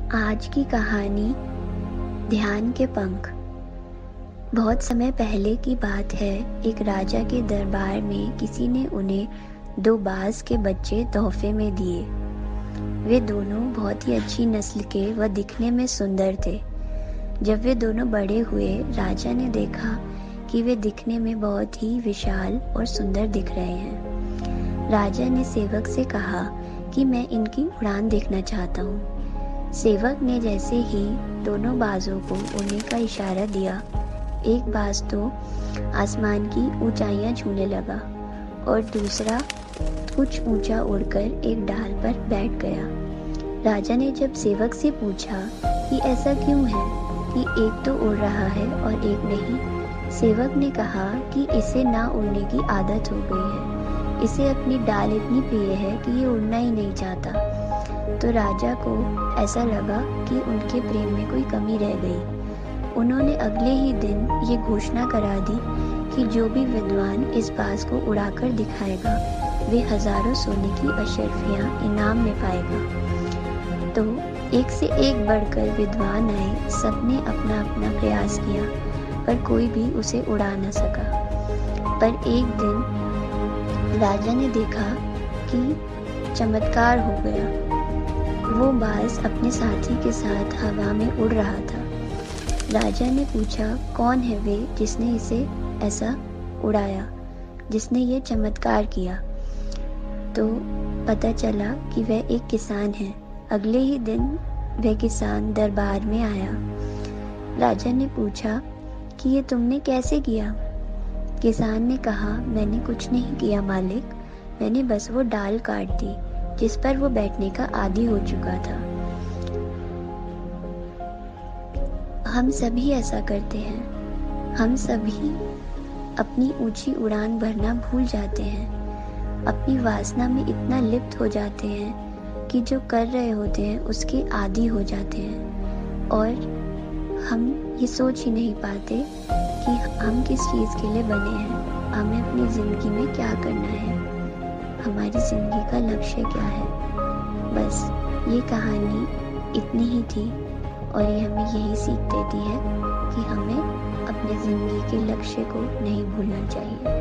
आज की कहानी ध्यान के पंख। बहुत समय पहले की बात है। एक राजा के दरबार में किसी ने उन्हें 2 बाज के बच्चे तोहफे में दिए। वे दोनों बहुत ही अच्छी नस्ल के व दिखने में सुंदर थे। जब वे दोनों बड़े हुए, राजा ने देखा कि वे दिखने में बहुत ही विशाल और सुंदर दिख रहे हैं। राजा ने सेवक से कहा कि मैं इनकी उड़ान देखना चाहता हूँ। सेवक ने जैसे ही दोनों बाजों को उड़ने का इशारा दिया, एक बाज तो आसमान की ऊंचाइयां छूने लगा और दूसरा कुछ ऊंचा उड़कर एक डाल पर बैठ गया। राजा ने जब सेवक से पूछा कि ऐसा क्यों है कि एक तो उड़ रहा है और एक नहीं, सेवक ने कहा कि इसे ना उड़ने की आदत हो गई है, इसे अपनी डाल इतनी प्रिय है कि ये उड़ना ही नहीं चाहता। तो राजा को ऐसा लगा कि उनके प्रेम में कोई कमी रह गई। उन्होंने अगले ही दिन ये घोषणा करा दी कि जो भी विद्वान इस बाज को उड़ाकर दिखाएगा, वे हजारों सोने की अशर्फियां इनाम में पाएगा। तो एक से एक बढ़कर विद्वान आए, सबने अपना अपना प्रयास किया, पर कोई भी उसे उड़ा न सका। पर एक दिन राजा ने देखा कि चमत्कार हो गया। वो बाज अपने साथी के साथ हवा में उड़ रहा था। राजा ने पूछा, कौन है वे जिसने इसे ऐसा उड़ाया, जिसने ये चमत्कार किया? तो पता चला कि वह एक किसान है। अगले ही दिन वह किसान दरबार में आया। राजा ने पूछा कि ये तुमने कैसे किया? किसान ने कहा, मैंने कुछ नहीं किया मालिक, मैंने बस वो डाल काट दी जिस पर वो बैठने का आदी हो चुका था। हम सभी ऐसा करते हैं। हम सभी अपनी ऊंची उड़ान भरना भूल जाते हैं। अपनी वासना में इतना लिप्त हो जाते हैं कि जो कर रहे होते हैं उसके आदी हो जाते हैं, और हम ये सोच ही नहीं पाते कि हम किस चीज़ के लिए बने हैं, हमें अपनी ज़िंदगी में क्या करना है, हमारी ज़िंदगी का लक्ष्य क्या है। बस ये कहानी इतनी ही थी, और ये हमें यही सीख देती है कि हमें अपने ज़िंदगी के लक्ष्य को नहीं भूलना चाहिए।